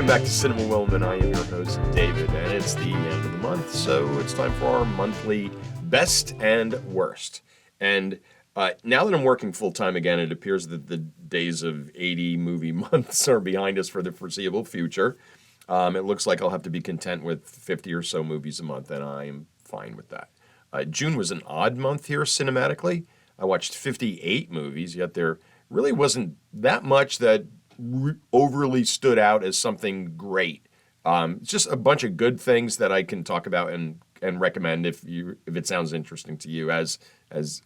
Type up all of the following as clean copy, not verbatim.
Welcome back to Cinema Wellman. I am your host, David, and it's the end of the month, so it's time for our monthly best and worst. And now that I'm working full-time again, it appears that the days of 80 movie months are behind us for the foreseeable future. It looks like I'll have to be content with 50 or so movies a month, and I am fine with that. June was an odd month here cinematically. I watched 58 movies, yet there really wasn't that much that overly stood out as something great. It's just a bunch of good things that I can talk about and recommend if it sounds interesting to you, as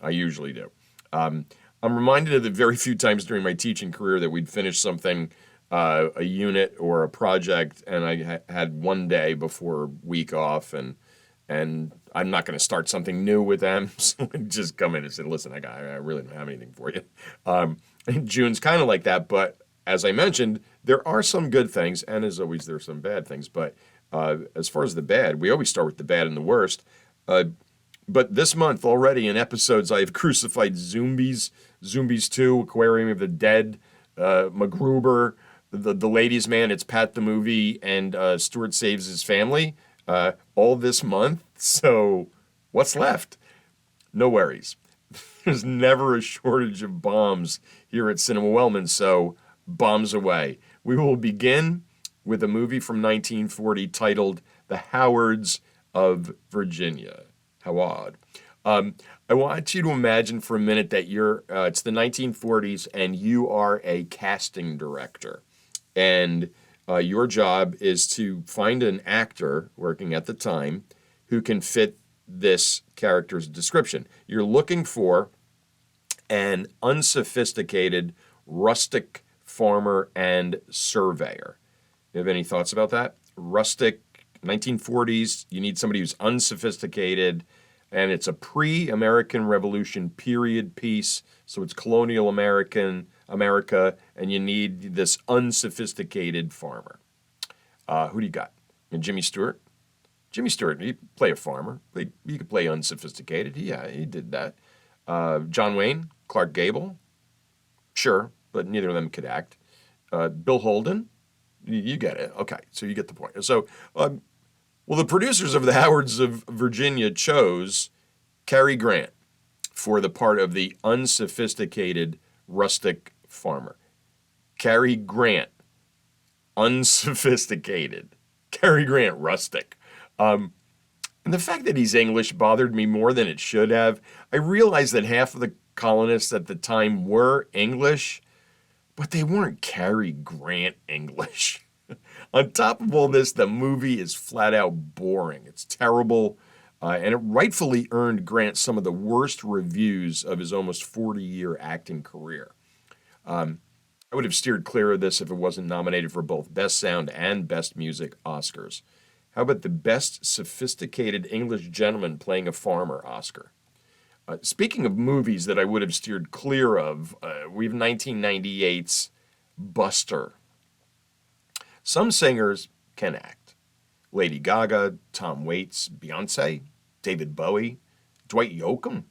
I usually do. I'm reminded of the very few times during my teaching career that we'd finish something, a unit or a project, and I had one day before week off, and I'm not going to start something new with them, so I just come in and say, listen, I really don't have anything for you. And June's kind of like that, but as I mentioned, there are some good things, and as always, there are some bad things. But as far as the bad, we always start with the bad and the worst. But this month already in episodes, I've crucified Zombies, Zombies 2, Aquarium of the Dead, MacGruber, the Ladies' Man, It's Pat the Movie, and Stuart Saves His Family, all this month. So what's left? No worries. There's never a shortage of bombs here at Cinema Wellman, so bombs away. We will begin with a movie from 1940 titled The Howards of Virginia. How odd. I want you to imagine for a minute that it's the 1940s and you are a casting director. And your job is to find an actor working at the time who can fit this character's description. You're looking for an unsophisticated, rustic farmer and surveyor. You have any thoughts about that? Rustic, 1940s, you need somebody who's unsophisticated, and it's a pre-American Revolution period piece, so it's colonial America, and you need this unsophisticated farmer. Who do you got? Jimmy Stewart? Jimmy Stewart, he play a farmer. He could play unsophisticated. Yeah, he did that. John Wayne, Clark Gable? Sure, but neither of them could act. Bill Holden? You get it. Okay, so you get the point. So, the producers of The Howards of Virginia chose Carey Grant for the part of the unsophisticated rustic farmer. Carey Grant, unsophisticated. Carey Grant, rustic. And the fact that he's English bothered me more than it should have. I realized that half of the colonists at the time were English, but they weren't Carey Grant English. On top of all this, the movie is flat out boring. It's terrible, and it rightfully earned Grant some of the worst reviews of his almost 40-year acting career. I would have steered clear of this if it wasn't nominated for both Best Sound and Best Music Oscars. How about the Best Sophisticated English Gentleman Playing a Farmer Oscar? Speaking of movies that I would have steered clear of, we have 1998's Buster. Some singers can act. Lady Gaga, Tom Waits, Beyonce, David Bowie, Dwight Yoakam,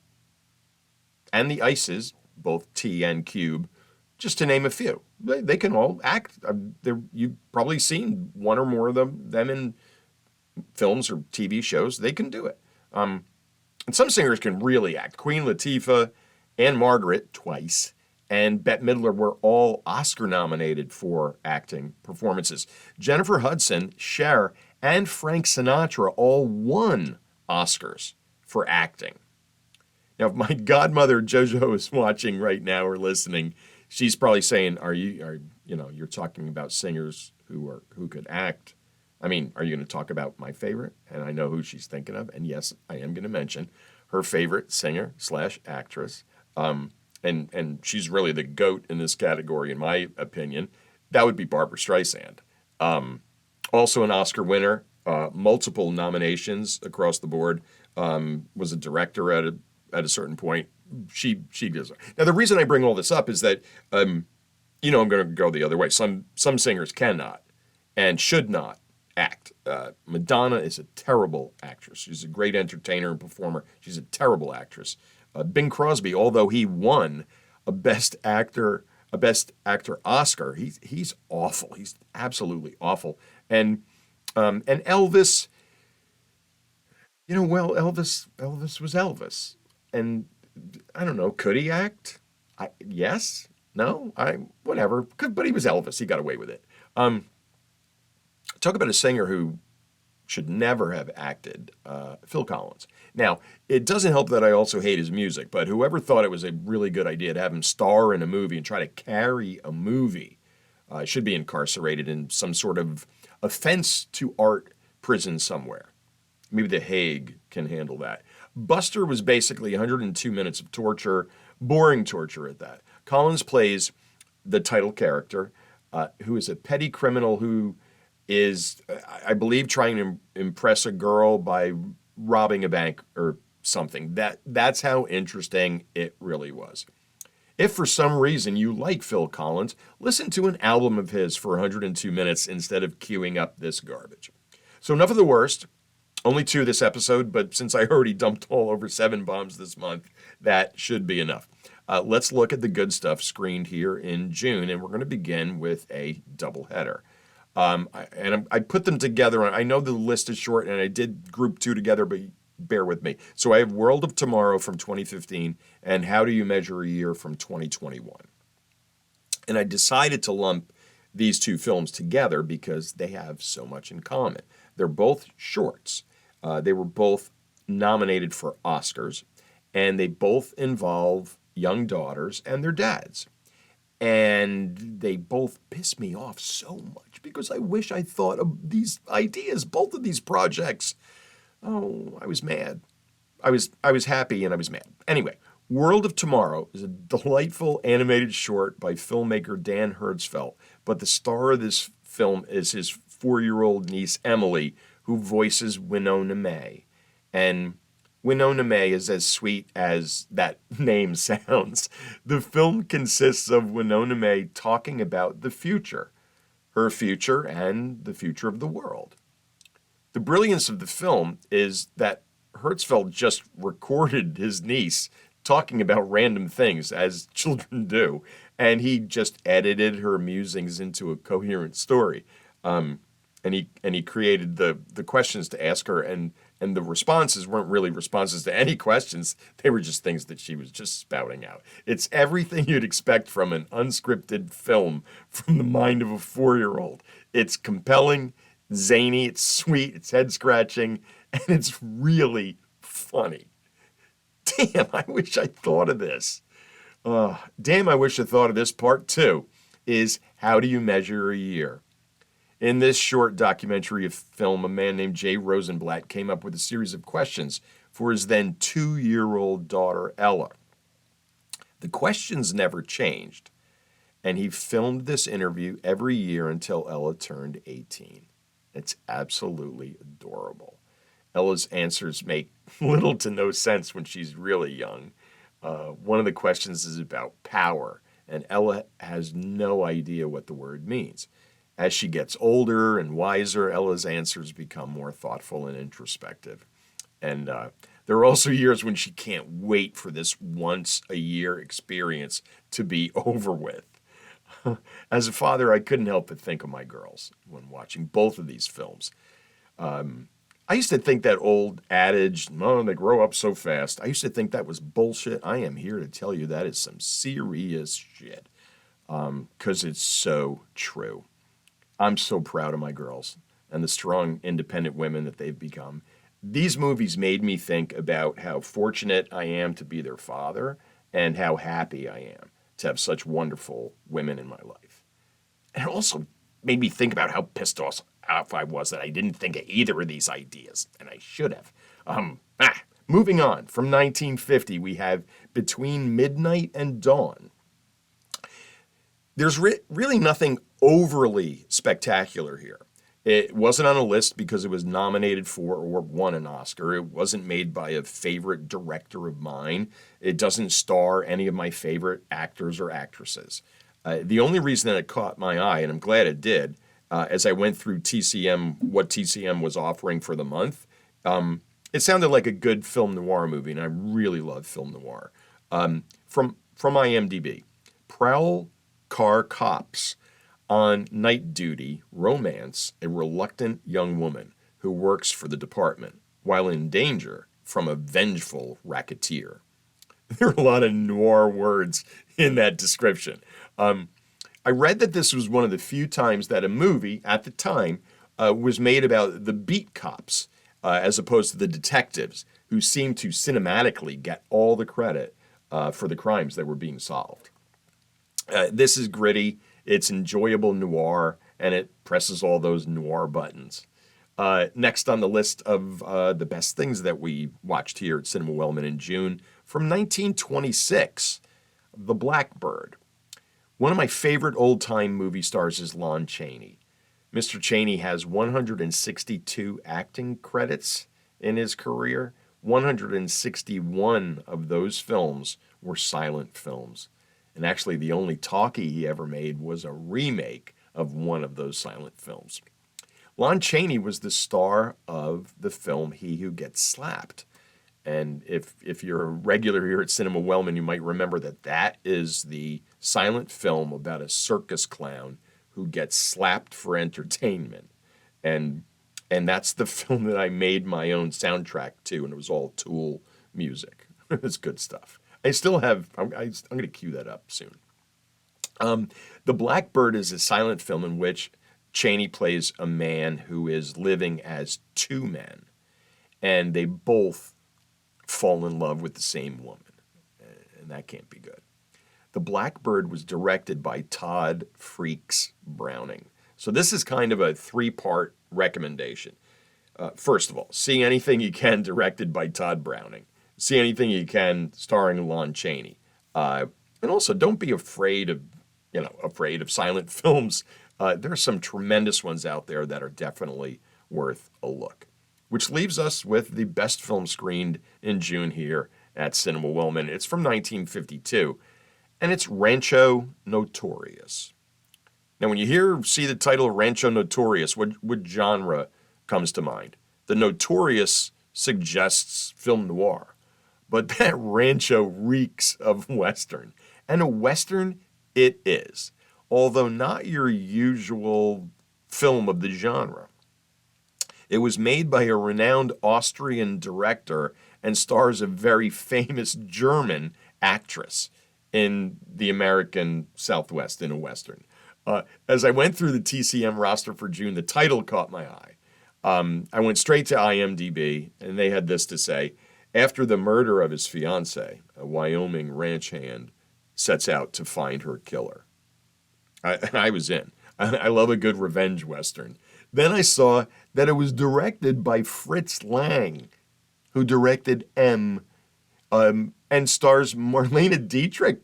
and the Ices, both T and Cube, just to name a few. They can all act. You've probably seen one or more of them in films or TV shows. They can do it. And some singers can really act. Queen Latifah, Anne Margaret, twice, and Bette Midler were all Oscar nominated for acting performances. Jennifer Hudson, Cher, and Frank Sinatra all won Oscars for acting. Now, if my godmother JoJo is watching right now or listening, she's probably saying, you're talking about singers who could act. I mean, are you going to talk about my favorite? And I know who she's thinking of. And yes, I am going to mention her favorite singer/actress. And she's really the GOAT in this category, in my opinion. That would be Barbra Streisand. Also an Oscar winner, multiple nominations across the board. Was a director at a certain point. She does. Now, the reason I bring all this up is that, I'm going to go the other way. Some singers cannot and should not act. Madonna is a terrible actress. She's a great entertainer and performer. She's a terrible actress. Bing Crosby, although he won a Best Actor a Best Actor Oscar. He's awful. He's absolutely awful. And Elvis, well, Elvis was Elvis, and I don't know, could he act? Yes, no, whatever. But he was Elvis. He got away with it. Um, Talk about a singer who should never have acted, Phil Collins. Now, it doesn't help that I also hate his music, but whoever thought it was a really good idea to have him star in a movie and try to carry a movie should be incarcerated in some sort of offense to art prison somewhere. Maybe The Hague can handle that. Buster was basically 102 minutes of torture, boring torture at that. Collins plays the title character, who is a petty criminal who is, I believe, trying to impress a girl by robbing a bank or something. That's how interesting it really was. If for some reason you like Phil Collins, listen to an album of his for 102 minutes instead of queuing up this garbage. So enough of the worst. Only two this episode, but since I already dumped all over 7 bombs this month, that should be enough. Let's look at the good stuff screened here in June, and we're going to begin with a doubleheader. I put them together. I know the list is short, and I did group 2 together, but bear with me. So I have World of Tomorrow from 2015 and How Do You Measure a Year from 2021. And I decided to lump these two films together because they have so much in common. They're both shorts. They were both nominated for Oscars, and they both involve young daughters and their dads. And they both piss me off so much because I wish I thought of these ideas, both of these projects. Oh, I was mad. I was happy and I was mad. Anyway, World of Tomorrow is a delightful animated short by filmmaker Dan Hertzfeldt, but the star of this film is his 4-year-old niece Emily, who voices Winona May. And Winona May is as sweet as that name sounds. The film consists of Winona May talking about the future, her future and the future of the world. The brilliance of the film is that Hertzfeldt just recorded his niece talking about random things, as children do, and he just edited her musings into a coherent story. And he created the questions to ask her, and the responses weren't really responses to any questions. They were just things that she was just spouting out. It's everything you'd expect from an unscripted film from the mind of a 4-year-old. It's compelling, zany, it's sweet, it's head-scratching, and it's really funny. Damn, I wish I thought of this. Damn, I wish I thought of this. Part 2 is How Do You Measure a Year? In this short documentary of film, a man named Jay Rosenblatt came up with a series of questions for his then 2-year-old daughter, Ella. The questions never changed, and he filmed this interview every year until Ella turned 18. It's absolutely adorable. Ella's answers make little to no sense when she's really young. One of the questions is about power, and Ella has no idea what the word means. As she gets older and wiser, Ella's answers become more thoughtful and introspective. And there are also years when she can't wait for this once-a-year experience to be over with. As a father, I couldn't help but think of my girls when watching both of these films. I used to think that old adage, "Oh, they grow up so fast." I used to think that was bullshit. I am here to tell you that is some serious shit, because it's so true. I'm so proud of my girls and the strong, independent women that they've become. These movies made me think about how fortunate I am to be their father and how happy I am to have such wonderful women in my life. And it also made me think about how pissed off I was that I didn't think of either of these ideas, and I should have. Moving on, from 1950, we have Between Midnight and Dawn. There's really nothing overly spectacular here. It wasn't on a list because it was nominated for or won an Oscar. It wasn't made by a favorite director of mine. It doesn't star any of my favorite actors or actresses. The only reason that it caught my eye, and I'm glad it did, as I went through TCM, what TCM was offering for the month, it sounded like a good film noir movie, and I really love film noir. From IMDb, Prowl car cops on night duty romance a reluctant young woman who works for the department while in danger from a vengeful racketeer. There are a lot of noir words in that description. I read that this was one of the few times that a movie at the time was made about the beat cops as opposed to the detectives who seemed to cinematically get all the credit for the crimes that were being solved. This is gritty, it's enjoyable noir, and it presses all those noir buttons. Next on the list of the best things that we watched here at Cinema Wellman in June, from 1926, The Blackbird. One of my favorite old-time movie stars is Lon Chaney. Mr. Chaney has 162 acting credits in his career. 161 of those films were silent films. And actually, the only talkie he ever made was a remake of one of those silent films. Lon Chaney was the star of the film He Who Gets Slapped. And if you're a regular here at Cinema Wellman, you might remember that that is the silent film about a circus clown who gets slapped for entertainment. And that's the film that I made my own soundtrack to, and it was all Tool music. It's good stuff. I still have, I'm going to cue that up soon. The Blackbird is a silent film in which Chaney plays a man who is living as two men, and they both fall in love with the same woman, and that can't be good. The Blackbird was directed by Todd Freaks Browning. So this is kind of a three-part recommendation. First of all, see anything you can directed by Todd Browning. See anything you can starring Lon Chaney. And also, don't be afraid of silent films. There are some tremendous ones out there that are definitely worth a look. Which leaves us with the best film screened in June here at Cinema Wellman. It's from 1952, and it's Rancho Notorious. Now, when you see the title Rancho Notorious, what genre comes to mind? The Notorious suggests film noir, but that Rancho reeks of Western. And a Western it is, although not your usual film of the genre. It was made by a renowned Austrian director and stars a very famous German actress in the American Southwest in a Western. As I went through the TCM roster for June, the title caught my eye. I went straight to IMDb, and they had this to say: after the murder of his fiancée, a Wyoming ranch hand sets out to find her killer. I was in. I love a good revenge Western. Then I saw that it was directed by Fritz Lang, who directed M, and stars Marlene Dietrich.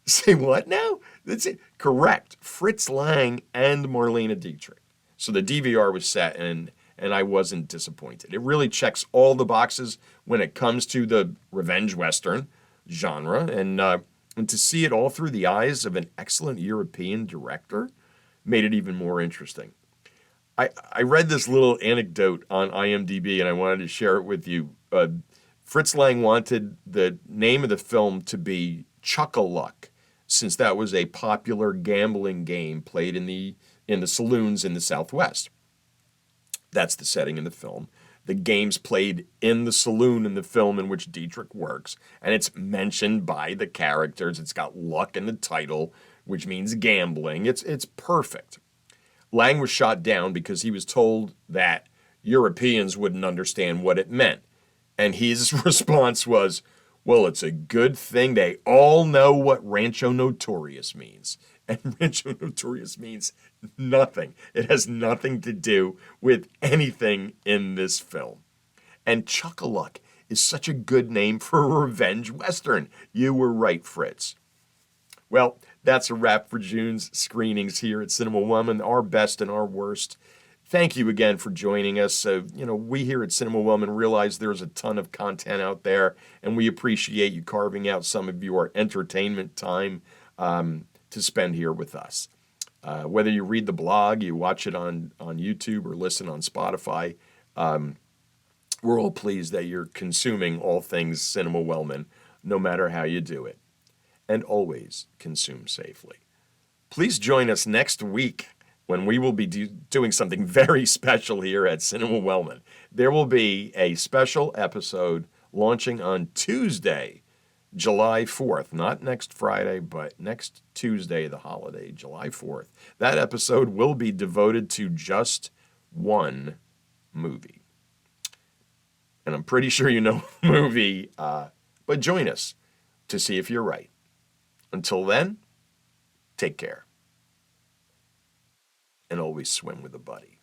Say what now? That's it. Correct. Fritz Lang and Marlene Dietrich. So the DVR was set, and I wasn't disappointed. It really checks all the boxes when it comes to the revenge Western genre, and to see it all through the eyes of an excellent European director made it even more interesting. I read this little anecdote on IMDb, and I wanted to share it with you. Fritz Lang wanted the name of the film to be Chuck-a-Luck, since that was a popular gambling game played in the saloons in the Southwest. That's the setting in the film. The game's played in the saloon in the film in which Dietrich works, and it's mentioned by the characters. It's got luck in the title, which means gambling. It's perfect. Lang was shot down because he was told that Europeans wouldn't understand what it meant. And his response was, well, it's a good thing they all know what Rancho Notorious means. And Rancho Notorious means nothing. It has nothing to do with anything in this film. And Chuck-a-Luck is such a good name for a revenge Western. You were right, Fritz. Well, that's a wrap for June's screenings here at Cinema Wellman, our best and our worst. Thank you again for joining us. We here at Cinema Wellman realize there's a ton of content out there, and we appreciate you carving out some of your entertainment time to spend here with us. Whether you read the blog, you watch it on YouTube, or listen on Spotify, we're all pleased that you're consuming all things Cinema Wellman, no matter how you do it. And always consume safely. Please join us next week when we will be doing something very special here at Cinema Wellman. There will be a special episode launching on Tuesday, July 4th. Not next Friday, but next Tuesday, the holiday, July 4th. That episode will be devoted to just one movie. And I'm pretty sure you know the movie, but join us to see if you're right. Until then, take care. And always swim with a buddy.